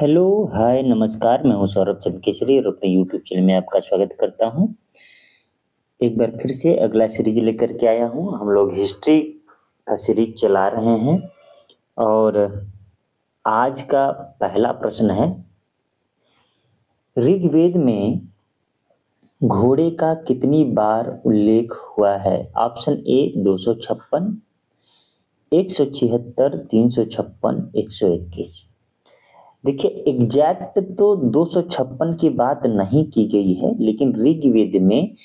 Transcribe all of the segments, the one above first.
Hello, हाय, नमस्कार। मैं हूं सौरभ चंद केसरी और अपने यूट्यूब चैनल में आपका स्वागत करता हूं। एक बार फिर से अगला सीरीज लेकर के आया हूं। हम लोग हिस्ट्री का सीरीज चला रहे हैं और आज का पहला प्रश्न है, ऋग्वेद में घोड़े का कितनी बार उल्लेख हुआ है? Option A 256, 176, 356, 121। देखिए, एग्जैक्ट तो 256 की बात नहीं की गई है, लेकिन ऋग्वेद में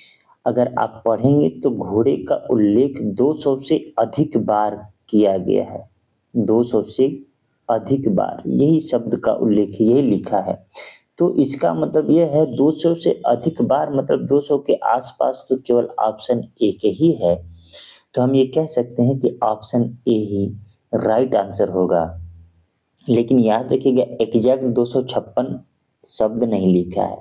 अगर आप पढ़ेंगे तो घोड़े का उल्लेख 200 से अधिक बार किया गया है। 200 से अधिक बार यही शब्द का उल्लेख यही लिखा है। तो इसका मतलब यह है 200 से अधिक बार, मतलब 200 के आसपास तो केवल ऑप्शन ए के ही है। तो हम ये कह सकते हैं कि option A he right answer होगा। लेकिन याद रखिएगा, एग्जैक्ट 256 शब्द नहीं लिखा है।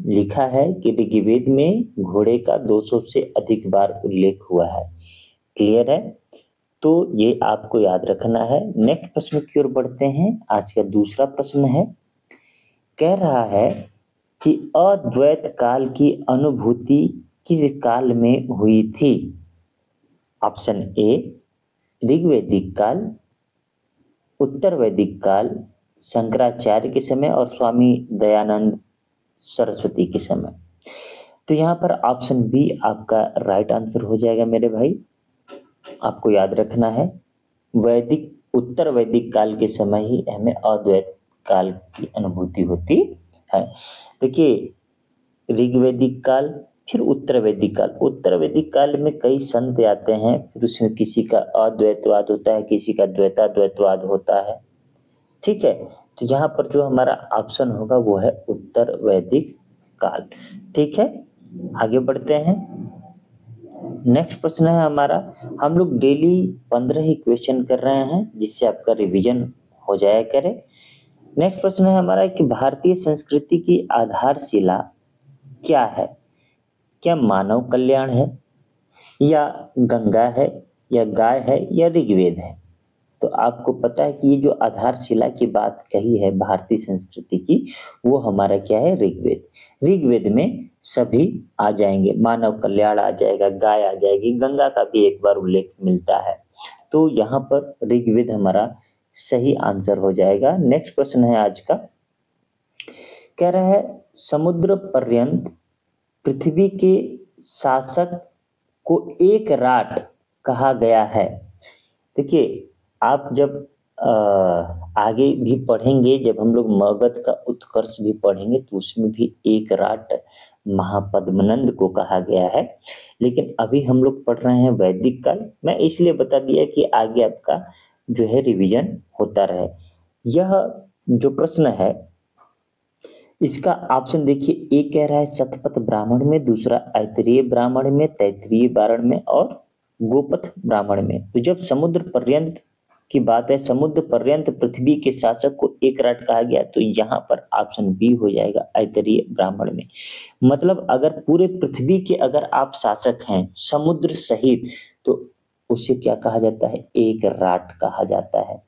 लिखा है कि ऋग्वेद में घोड़े का 200 से अधिक बार उल्लेख हुआ है। क्लियर है? तो ये आपको याद रखना है। नेक्स्ट प्रश्न की ओर बढ़ते हैं। आज का दूसरा प्रश्न है, कह रहा है कि अद्वैत काल की अनुभूति किस काल में हुई थी? ऑप्शन ए ऋग्वैदिक काल, उत्तर वैदिक काल, शंकराचार्य के समय और स्वामी दयानंद सरस्वती के समय। तो यहाँ पर ऑप्शन बी आपका राइट आंसर हो जाएगा मेरे भाई। आपको याद रखना है, वैदिक उत्तर वैदिक काल के समय ही हमें अद्वैत काल की अनुभूति होती है। देखिए, ऋग्वैदिक काल, फिर उत्तर वैदिक काल। उत्तर वैदिक काल में कई संत आते हैं, फिर उसमें किसी का अद्वैतवाद होता है, किसी का द्वैताद्वैतवाद होता है। ठीक है, तो यहाँ पर जो हमारा ऑप्शन होगा वो है उत्तर वैदिक काल। ठीक है, आगे बढ़ते हैं। नेक्स्ट प्रश्न है हमारा, हम लोग डेली 15 ही क्वेश्चन कर रहे हैं जिससे आपका रिवीजन हो जाया करे। नेक्स्ट प्रश्न है हमारा कि भारतीय संस्कृति की आधारशिला क्या है? क्या मानव कल्याण है, या गंगा है, या गाय है, या ऋग्वेद है? तो आपको पता है कि ये जो आधारशिला की बात कही है भारतीय संस्कृति की, वो हमारा क्या है? ऋग्वेद। ऋग्वेद में सभी आ जाएंगे, मानव कल्याण आ जाएगा, गाय आ जाएगी, गंगा का भी एक बार उल्लेख मिलता है। तो यहाँ पर ऋग्वेद हमारा सही आंसर हो जाएगा। नेक्स्ट प्रश्न है आज का, कह रहा है समुद्र पर्यंत पृथ्वी के शासक को एक राट कहा गया है। देखिए, आप जब आगे भी पढ़ेंगे, जब हम लोग मगध का उत्कर्ष भी पढ़ेंगे तो उसमें भी एक राट महापद्मनंद को कहा गया है। लेकिन अभी हम लोग पढ़ रहे हैं वैदिक काल। मैं इसलिए बता दिया कि आगे आपका जो है रिवीजन होता रहे। यह जो प्रश्न है इसका ऑप्शन देखिए, एक कह रहा है शतपथ ब्राह्मण में, दूसरा ऐतरेय ब्राह्मण में, तैत्तिरीय ब्राह्मण में और गोपथ ब्राह्मण में। तो जब समुद्र पर्यंत की बात है, समुद्र पर्यंत पृथ्वी के शासक को एक राट कहा गया, तो यहाँ पर ऑप्शन बी हो जाएगा, ऐतरेय ब्राह्मण में। मतलब अगर पूरे पृथ्वी के अगर आप शासक हैं समुद्र सहित, तो उसे क्या कहा जाता है? एक राट कहा जाता है।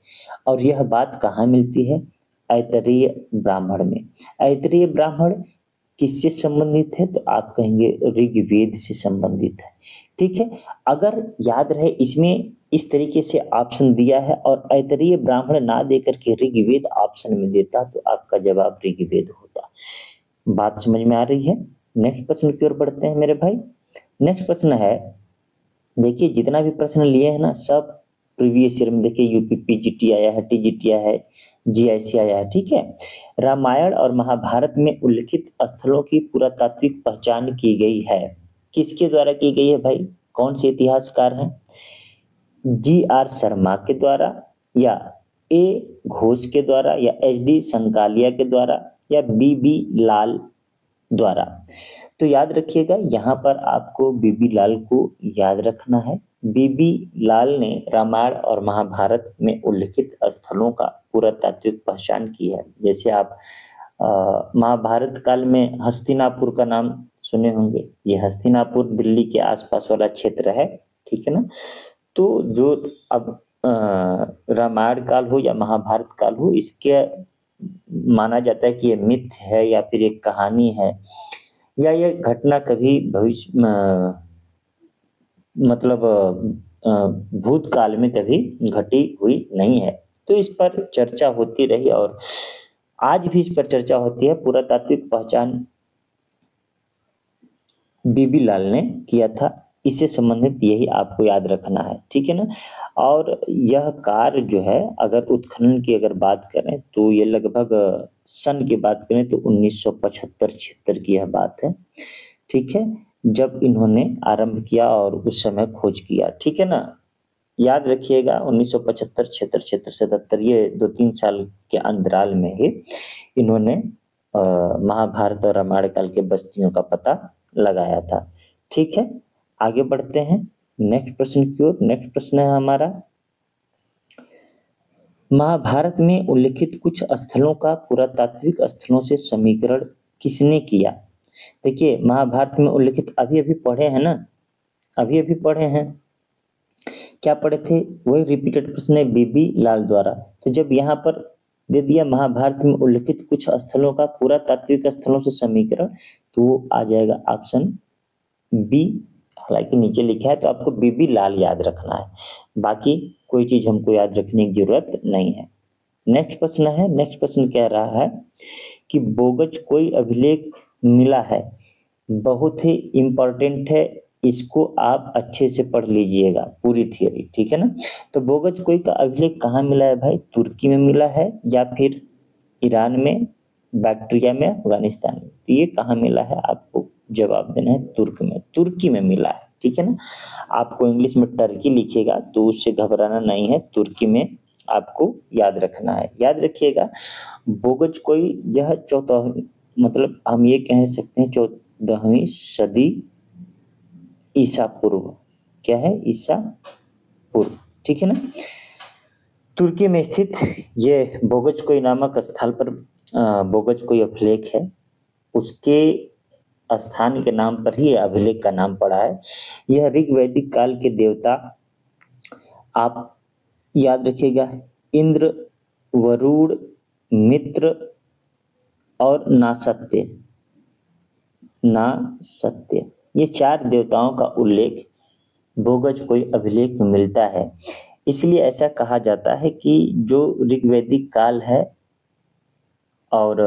और यह बात कहाँ मिलती है? ऐतरेय ब्राह्मण में। ऐतरेय ब्राह्मण किससे संबंधित है? तो आप कहेंगे ऋग्वेद से संबंधित है। ठीक है, अगर याद रहे इसमें इस तरीके से ऑप्शन दिया है और ऐतरेय ब्राह्मण ना देकर के ऋग्वेद ऑप्शन में देता तो आपका जवाब ऋग्वेद होता। बात समझ में आ रही है? नेक्स्ट प्रश्न की ओर बढ़ते हैं मेरे भाई। नेक्स्ट प्रश्न है, देखिए जितना भी प्रश्न लिए हैं ना, सब प्रीवियस ईयर में देखिए यूपी पीजीटी आया है, टीजीटी आया है, जीआईसी आया है। ठीक है, रामायण और महाभारत में उल्लिखित स्थलों की पुरातात्विक पहचान की गई है। किसके द्वारा की गई है भाई? कौन से इतिहासकार हैं? जी.आर. शर्मा के द्वारा, या ए. घोष के द्वारा, या एच.डी. संकालिया के द्वारा, या बी.बी. लाल द्वारा। तो याद रखिएगा, यहाँ पर आपको बीबी लाल को याद रखना है। बीबी लाल ने रामायण और महाभारत में उल्लिखित स्थलों का पुरातात्विक पहचान की है। जैसे आप महाभारत काल में हस्तिनापुर का नाम सुने होंगे। ये हस्तिनापुर दिल्ली के आसपास वाला क्षेत्र है। ठीक है ना? तो जो अब रामायण काल हो या महाभारत काल हो, इसके माना जाता है कि ये मिथ है या फिर एक कहानी है, या ये घटना कभी भविष्य मतलब भूतकाल में कभी घटी हुई नहीं है। तो इस पर चर्चा होती रही और आज भी इस पर चर्चा होती है। पुरातात्विक पहचान बीबी लाल ने किया था, इससे संबंधित यही आपको याद रखना है, ठीक है ना। और यह कार्य जो है, अगर उत्खनन की अगर बात करें तो ये लगभग सन की बात करें तो 1975-76 की यह बात है, ठीक है, जब इन्होंने आरंभ किया और उस समय खोज किया, ठीक है ना। याद रखिएगा 1975, 76, 76, 77, ये 2-3 साल के अंतराल में ही इन्होंने महाभारत और रामायण काल के बस्तियों का पता लगाया था, ठीक है। आगे बढ़ते हैं नेक्स्ट प्रश्न की ओर। नेक्स्ट प्रश्न है हमारा, महाभारत में उल्लिखित कुछ स्थलों का पुरातात्विक स्थलों से समीकरण किसने किया। देखिए महाभारत में उल्लिखित अभी अभी पढ़े हैं ना, अभी अभी पढ़े हैं, क्या पढ़े थे, वही रिपीटेड प्रश्न है बीबी लाल द्वारा। तो जब यहाँ पर दे दिया महाभारत में उल्लिखित कुछ स्थलों का पुरातात्विक स्थलों से समीकरण, तो वो आ जाएगा ऑप्शन बी। हालांकि नीचे लिखा है तो आपको बीबी लाल याद रखना है, बाकी कोई चीज हमको याद रखने की जरूरत नहीं है। नेक्स्ट प्रश्न है, नेक्स्ट प्रश्न कह रहा है कि बोगज कोई अभिलेख मिला है, बहुत ही इंपॉर्टेंट है, इसको आप अच्छे से पढ़ लीजिएगा पूरी थियरी, ठीक है ना। तो बोगज कोई का अभिलेख कहाँ मिला है भाई, तुर्की में मिला है या फिर ईरान में, बैक्टीरिया में, अफगानिस्तान में। तो ये कहाँ मिला है, आपको जवाब देना है तुर्क में, तुर्की में मिला है, ठीक है ना। आपको इंग्लिश में टर्की लिखिएगा तो उससे घबराना नहीं है, तुर्की में आपको याद रखना है। याद रखिएगा बोगज कोई यह 14वीं मतलब हम ये कह सकते हैं 14वीं सदी ईसा पूर्व, क्या है, ईसा पूर्व, ठीक है ना, तुर्की में स्थित ये बोगज कोई नामक स्थल पर बोगज कोई अभिलेख है, उसके स्थान के नाम पर ही अभिलेख का नाम पड़ा है। यह ऋग्वैदिक काल के देवता, आप याद रखिएगा, इंद्र, वरुण, मित्र और नासत्य, नासत्य, ये 4 देवताओं का उल्लेख बोगज कोई अभिलेख में मिलता है। इसलिए ऐसा कहा जाता है कि जो ऋग्वैदिक काल है और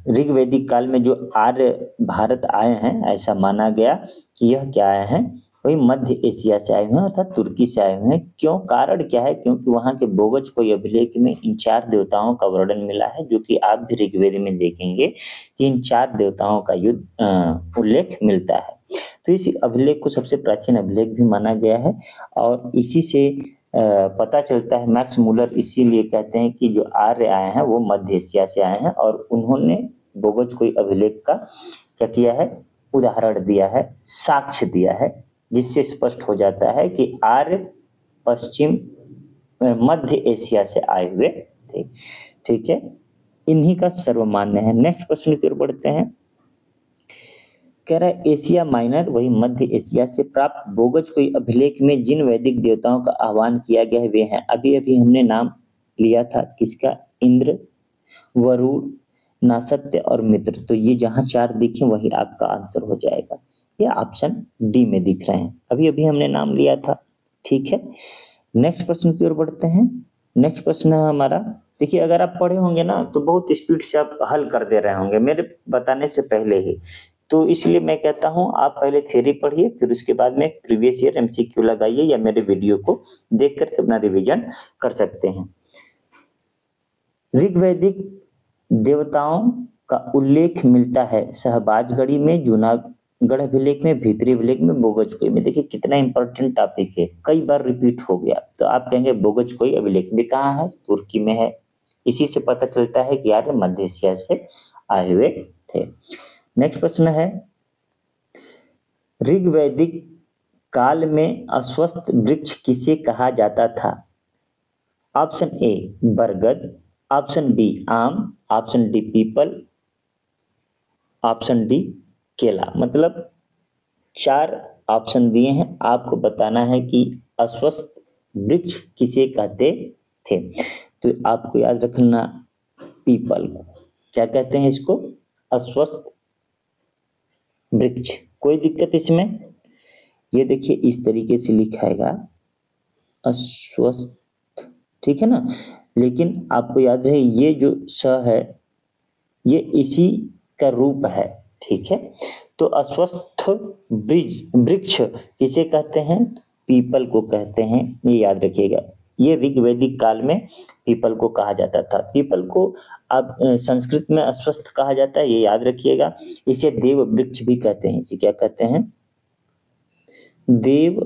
ऋग्वैदिक काल में जो आर्य भारत आए हैं, ऐसा माना गया कि यह क्या आए हैं, वही मध्य एशिया से आए हुए हैं, अर्थात तुर्की से आए हुए हैं। क्यों, कारण क्या है, क्योंकि वहाँ के बोगज कोई अभिलेख में इन 4 देवताओं का वर्णन मिला है, जो कि आप भी ऋग्वेद में देखेंगे कि इन 4 देवताओं का उल्लेख मिलता है। तो इस अभिलेख को सबसे प्राचीन अभिलेख भी माना गया है और इसी से पता चलता है, मैक्स मूलर इसीलिए कहते हैं कि जो आर्य आए हैं वो मध्य एशिया से आए हैं और उन्होंने बोगज कोई अभिलेख का क्या किया है, उदाहरण दिया है, साक्ष्य दिया है, जिससे स्पष्ट हो जाता है कि आर्य पश्चिम मध्य एशिया से आए हुए थे, ठीक है, इन्हीं का सर्वमान्य है। नेक्स्ट प्रश्न की ओर बढ़ते हैं, कह रहा है एशिया माइनर वही मध्य एशिया से प्राप्त बोगज कोई अभिलेख में जिन वैदिक देवताओं का आह्वान किया गया है वे हैं, अभी अभी हमने नाम लिया था किसका, इंद्र, वरुण, नासत्य और मित्र। तो ये जहां 4 दिखे वही आपका आंसर हो जाएगा, ये ऑप्शन डी में दिख रहे हैं, अभी अभी हमने नाम लिया था, ठीक है। नेक्स्ट प्रश्न की ओर बढ़ते हैं। नेक्स्ट प्रश्न है हमारा, देखिए अगर आप पढ़े होंगे ना तो बहुत स्पीड से आप हल कर दे रहे होंगे मेरे बताने से पहले ही, तो इसलिए मैं कहता हूं आप पहले थ्योरी पढ़िए, फिर उसके बाद में प्रीवियस ईयर एमसीक्यू लगाइए या मेरे वीडियो को देख करके अपना रिवीजन कर सकते हैं। ऋग्वैदिक देवताओं का उल्लेख मिलता है शहबाजगढ़ी में, जूनागढ़ अभिलेख में, भीतरी अभिलेख में, बोगज कोई में। देखिए कितना इंपॉर्टेंट टॉपिक है, कई बार रिपीट हो गया, तो आप कहेंगे बोगज कोई अभिलेख भी कहाँ है, तुर्की में है। इसी से पता चलता है कि यार मध्य एशिया से आए हुए थे। नेक्स्ट प्रश्न है, ऋग्वैदिक काल में अस्वस्थ वृक्ष किसे कहा जाता था। ऑप्शन ए बरगद, ऑप्शन बी आम, option D people, option D केला। मतलब 4 ऑप्शन दिए हैं, आपको बताना है कि अस्वस्थ वृक्ष किसे कहते थे। तो आपको याद रखना पीपल को क्या कहते हैं, इसको अश्वत्थ वृक्ष। कोई दिक्कत इसमें? ये देखिए इस तरीके से लिखाएगा अश्वत्थ, ठीक है ना। लेकिन आपको याद रहे ये जो स है ये इसी का रूप है, ठीक है। तो अश्वत्थ वृक्ष किसे कहते हैं? पीपल को कहते हैं, ये याद रखिएगा। ये ऋग्वैदिक काल में पीपल को कहा जाता था। पीपल को अब संस्कृत में अश्वत्थ कहा जाता है, ये याद रखिएगा। इसे देव वृक्ष भी कहते हैं। इसे क्या कहते हैं? देव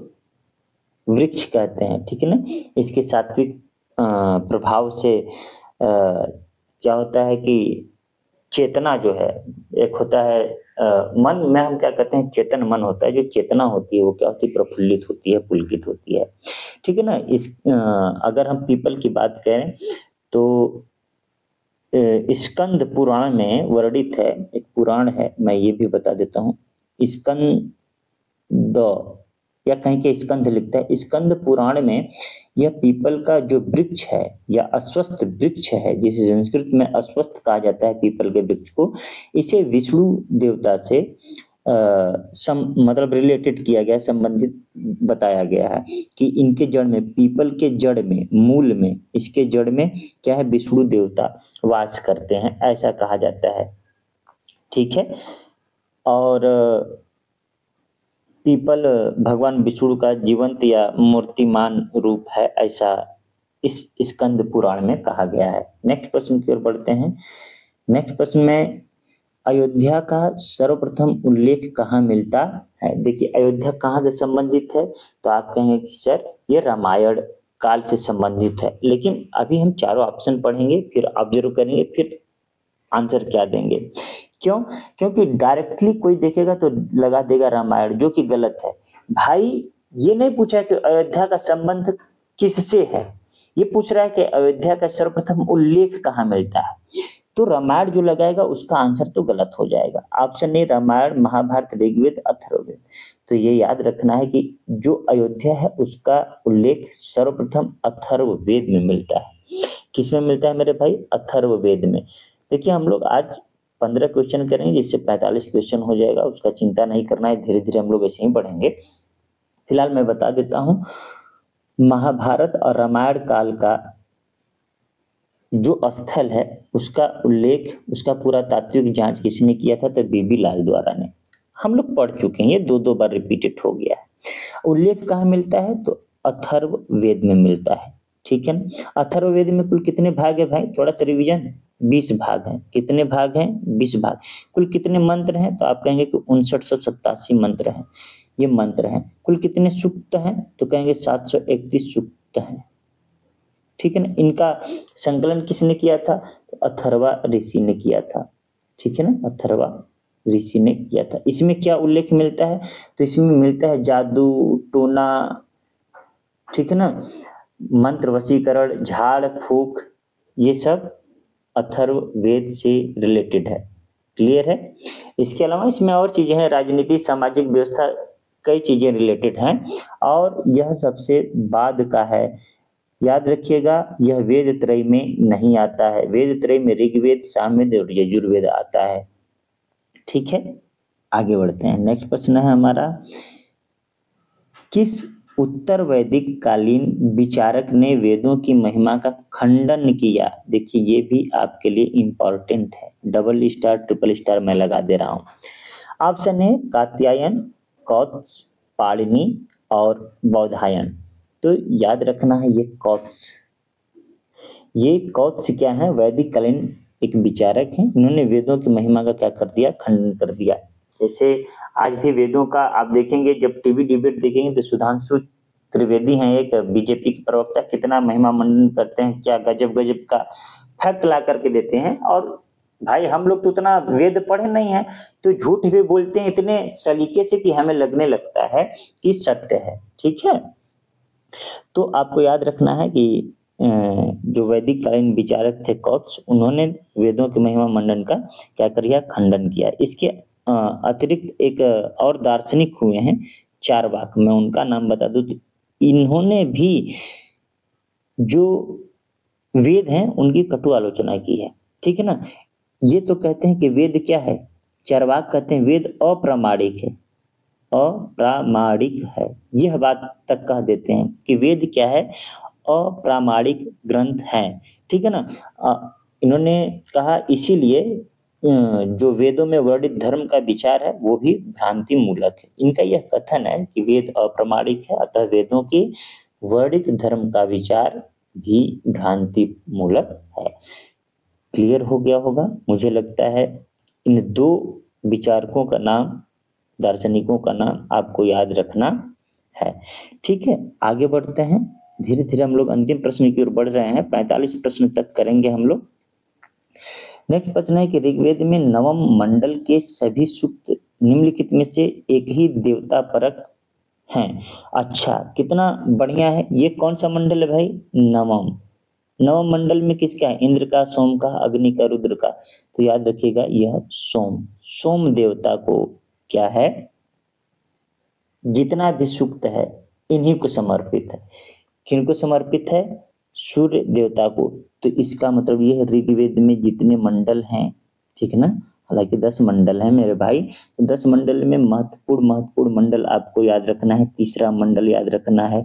वृक्ष कहते हैं, ठीक है ना। इसके सात्विक प्रभाव से क्या होता है कि चेतना जो है, एक होता है मन में हम क्या कहते हैं, चेतन मन होता है। जो चेतना होती है वो क्या होती है? प्रफुल्लित होती है, पुलकित होती है, ठीक है ना। अगर हम पीपल की बात करें तो स्कंद पुराण में वर्णित है, एक पुराण है, मैं ये भी बता देता हूँ। स्कंद या कहीं के स्कंद लिखता है। स्कंद पुराण में यह पीपल का जो वृक्ष है या अश्वत्थ वृक्ष है, जिसे संस्कृत में अश्वत्थ कहा जाता है पीपल के वृक्ष को, इसे विष्णु देवता से मतलब रिलेटेड किया गया, संबंधित बताया गया है कि इनके जड़ में, पीपल के जड़ में, मूल में, इसके जड़ में क्या है? विष्णु देवता वास करते हैं, ऐसा कहा जाता है, ठीक है। और पीपल भगवान विष्णु का जीवंत या मूर्तिमान रूप है, ऐसा इस स्कंद पुराण में कहा गया है। नेक्स्ट प्रश्न की ओर बढ़ते हैं। नेक्स्ट प्रश्न में अयोध्या का सर्वप्रथम उल्लेख कहाँ मिलता है? देखिए अयोध्या कहाँ से संबंधित है? तो आप कहेंगे कि सर ये रामायण काल से संबंधित है। लेकिन अभी हम चारों ऑप्शन पढ़ेंगे, फिर ऑब्जर्व करेंगे, फिर आंसर क्या देंगे। क्यों? क्योंकि डायरेक्टली कोई देखेगा तो लगा देगा रामायण, जो कि गलत है। भाई ये नहीं पूछा कि अयोध्या का संबंध किससे है, ये पूछ रहा है कि अयोध्या का सर्वप्रथम उल्लेख कहाँ मिलता है। तो रामायण जो लगाएगा उसका आंसर तो गलत हो जाएगा। Option A Ramayan, Mahabharat, Rigveda, Atharvaveda. तो ये याद रखना है कि जो अयोध्या है उसका उल्लेख सर्वप्रथम अथर्ववेद में मिलता है। किस में मिलता है मेरे भाई? अथर्ववेद में। देखिए हम लोग आज 15 क्वेश्चन करेंगे, जिससे 45 क्वेश्चन हो जाएगा। उसका चिंता नहीं करना है, धीरे धीरे हम लोग ऐसे ही पढ़ेंगे। फिलहाल मैं बता देता हूँ, महाभारत और रामायण काल का जो स्थल है उसका उल्लेख, उसका पूरा तात्विक जांच किसने किया था? तो बीबी लाल द्वारा ने। हम लोग पढ़ चुके हैं, ये दो बार रिपीटेड हो गया है। उल्लेख कहाँ मिलता है? तो अथर्ववेद में मिलता है, ठीक है ना। अथर्ववेद में कुल कितने भाग है भाई? थोड़ा सा रिवीजन। 20 भाग हैं। कितने भाग हैं? 20 भाग। कुल कितने मंत्र हैं? तो आप कहेंगे कि 5987 मंत्र हैं, ये मंत्र हैं। कुल कितने सूक्त हैं? तो कहेंगे 731 सूक्त हैं, ठीक है ना। इनका संकलन किसने किया था? तो अथर्वा ऋषि ने किया था, ठीक है ना। अथर्वा ऋषि ने किया था। इसमें क्या उल्लेख मिलता है? तो इसमें मिलता है जादू टोना, ठीक है ना, मंत्र वशीकरण, झाड़ फूक, ये सब अथर्ववेद से रिलेटेड है। क्लियर है? इसके अलावा इसमें और चीजें हैं, राजनीति, सामाजिक व्यवस्था, कई चीजें रिलेटेड हैं। और यह सबसे बाद का है, याद रखिएगा। यह वेद त्रय में नहीं आता है। वेद त्रय में ऋग्वेद, सामवेद और यजुर्वेद आता है, ठीक है। आगे बढ़ते हैं। नेक्स्ट प्रश्न है हमारा, किस उत्तर वैदिक कालीन विचारक ने वेदों की महिमा का खंडन किया? देखिए ये भी आपके लिए इंपॉर्टेंट है, डबल स्टार ट्रिपल स्टार मैं लगा दे रहा हूँ। ऑप्शन है कात्यायन, कौत्स, पाणिनि और बौधायन। तो याद रखना है ये कौत्स क्या है? वैदिक कालीन एक विचारक हैं। इन्होंने वेदों की महिमा का क्या कर दिया? खंडन कर दिया। जैसे आज भी वेदों का आप देखेंगे, जब टीवी डिबेट देखेंगे तो सुधांशु त्रिवेदी हैं एक बीजेपी के प्रवक्ता, कितना महिमा मंडन करते हैं, क्या गजब गजब का फैक्ट ला करके देते हैं। और भाई हम लोग तो उतना वेद पढ़े नहीं है, तो झूठ भी बोलते हैं इतने सलीके से कि हमें लगने लगता है कि सत्य है, ठीक है। तो आपको याद रखना है कि जो वैदिक कालीन विचारक थे कौत्स, उन्होंने वेदों के महिमा मंडन का क्या किया? खंडन किया। इसके अतिरिक्त एक और दार्शनिक हुए हैं चारवाक, मैं उनका नाम बता दूं तो इन्होंने भी जो वेद हैं उनकी कटु आलोचना की है। ठीक है ना। ये तो कहते हैं कि वेद क्या है, चार्वाक कहते हैं वेद अप्रामाणिक है, अप्रामाणिक है, यह बात तक कह देते हैं कि वेद क्या है, अप्रामाणिक ग्रंथ है। ठीक है ना। इन्होंने कहा इसीलिए जो वेदों में वर्णित धर्म का विचार है वो भी भ्रांति मूलक है। इनका यह कथन है कि वेद अप्रामाणिक है, अतः वेदों के वर्णित धर्म का विचार भी भ्रांति मूलक है। क्लियर हो गया होगा मुझे लगता है। इन दो विचारकों का नाम, दार्शनिकों का नाम आपको याद रखना है। ठीक है, आगे बढ़ते हैं। धीरे धीरे हम लोग अंतिम प्रश्न की ओर बढ़ रहे हैं, 45 प्रश्न तक करेंगे हम लोग। नेक्स्ट प्रश्न है कि ऋग्वेद में नवम मंडल के सभी सूक्त निम्नलिखित में से एक ही देवता परक हैं। अच्छा, कितना बढ़िया है। ये कौन सा मंडल है भाई, नवम। नवम मंडल में किसका है, इंद्र का, सोम का, अग्नि का, रुद्र का। तो याद रखिएगा यह सोम देवता को क्या है, जितना भी सूक्त है इन्हीं को समर्पित है। किनको समर्पित है, सूर्य देवता को। तो इसका मतलब यह है ऋग्वेद में जितने मंडल हैं, ठीक है ना, हालांकि 10 मंडल हैं मेरे भाई, तो 10 मंडल में महत्वपूर्ण मंडल आपको याद रखना है। तीसरा मंडल याद रखना है,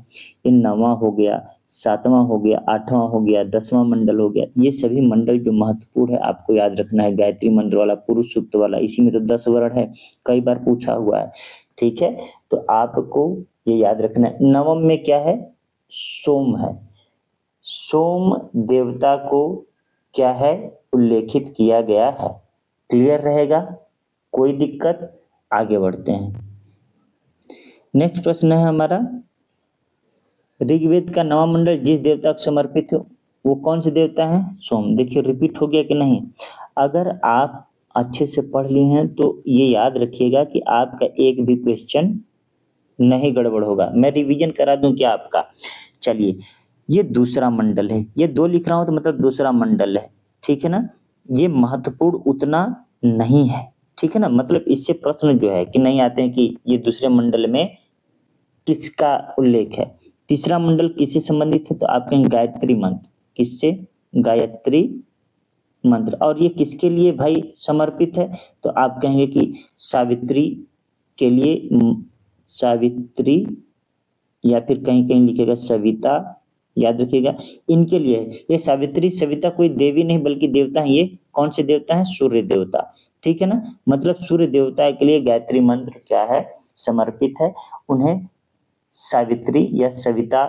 ये 9वां हो गया, 7वां हो गया, 8वां हो गया, 10वां मंडल हो गया। ये सभी मंडल जो महत्वपूर्ण है आपको याद रखना है। गायत्री मंत्र वाला, पुरुष सूक्त वाला, इसी में तो 10 वर्ण है, कई बार पूछा हुआ है। ठीक है, तो आपको ये याद रखना है। नवम में क्या है, सोम है। सोम देवता को क्या है, उल्लेखित किया गया है। क्लियर रहेगा, कोई दिक्कत। आगे बढ़ते हैं। नेक्स्ट प्रश्न है हमारा, ऋग्वेद का 9वां मंडल जिस देवता को समर्पित है वो कौन से देवता है, सोम। देखिए रिपीट हो गया कि नहीं। अगर आप अच्छे से पढ़ लिए हैं तो ये याद रखिएगा कि आपका एक भी क्वेश्चन नहीं गड़बड़ होगा। मैं रिवीजन करा दूं क्या आपका। चलिए, ये दूसरा मंडल है, ये 2 लिख रहा हूं तो मतलब दूसरा मंडल है। ठीक है ना, ये महत्वपूर्ण उतना नहीं है। ठीक है ना, मतलब इससे प्रश्न जो है कि नहीं आते हैं कि ये दूसरे मंडल में किसका उल्लेख है। तीसरा मंडल किससे संबंधित है, तो आप कहेंगे गायत्री मंत्र। किससे, गायत्री मंत्र। और ये किसके लिए भाई समर्पित है, तो आप कहेंगे कि सावित्री के लिए, सावित्री, या फिर कहीं कहीं लिखेगा सविता, याद रखिएगा इनके लिए है। ये सावित्री सविता कोई देवी नहीं बल्कि देवता है। ये कौन से देवता है, सूर्य देवता। ठीक है ना, मतलब सूर्य देवता के लिए गायत्री मंत्र क्या है, समर्पित है। उन्हें सावित्री या सविता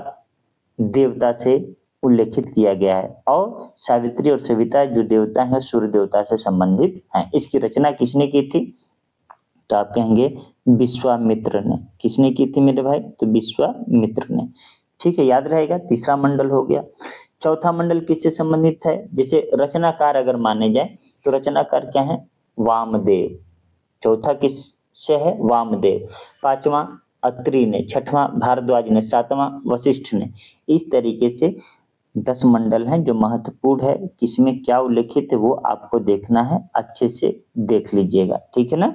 देवता से उल्लेखित किया गया है। और सावित्री और सविता जो देवता है सूर्य देवता से संबंधित हैं। इसकी रचना किसने की थी, तो आप कहेंगे विश्वामित्र ने। किसने की थी मेरे भाई, तो विश्वामित्र ने। ठीक है, याद रहेगा। तीसरा मंडल हो गया। चौथा मंडल किससे संबंधित है, जैसे रचनाकार अगर माने जाए तो रचनाकार क्या है, वामदेव। चौथा किससे है, वामदेव। 5वां अत्रि ने, 6वां भारद्वाज ने, 7वां वशिष्ठ ने। इस तरीके से 10 मंडल हैं जो महत्वपूर्ण है। किसमें क्या उल्लेखित है वो आपको देखना है, अच्छे से देख लीजिएगा। ठीक है ना,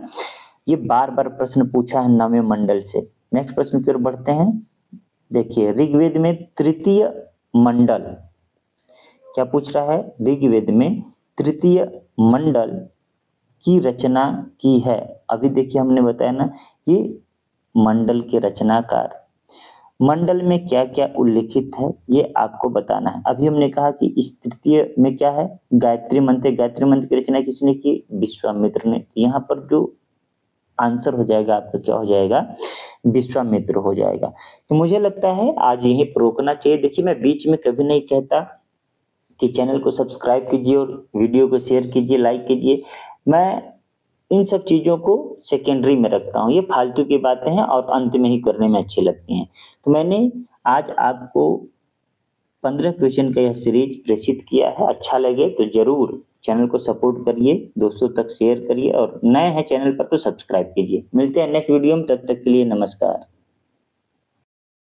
ये बार बार प्रश्न पूछा है 9वें मंडल से। नेक्स्ट प्रश्न की ओर बढ़ते हैं। देखिए ऋग्वेद में तृतीय मंडल क्या पूछ रहा है, ऋग्वेद में तृतीय मंडल की रचना की है। अभी देखिए हमने बताया ना, ये मंडल के रचनाकार, मंडल में क्या क्या उल्लेखित है ये आपको बताना है। अभी हमने कहा कि इस तृतीय में क्या है, गायत्री मंत्र। गायत्री मंत्र की रचना किसने की, विश्वामित्र ने। यहाँ पर जो आंसर हो जाएगा आपका क्या हो जाएगा, विश्वामित्र हो जाएगा। तो मुझे लगता है आज यही रोकना चाहिए। देखिए मैं बीच में कभी नहीं कहता कि चैनल को सब्सक्राइब कीजिए और वीडियो को शेयर कीजिए, लाइक कीजिए। मैं इन सब चीज़ों को सेकेंडरी में रखता हूँ, ये फालतू की बातें हैं और अंत में ही करने में अच्छी लगती हैं। तो मैंने आज आपको 15 क्वेश्चन का यह सीरीज प्रेषित किया है। अच्छा लगे तो जरूर चैनल को सपोर्ट करिए, दोस्तों तक शेयर करिए और नए हैं चैनल पर तो सब्सक्राइब कीजिए। मिलते हैं नेक्स्ट वीडियो में, तब तक के लिए नमस्कार।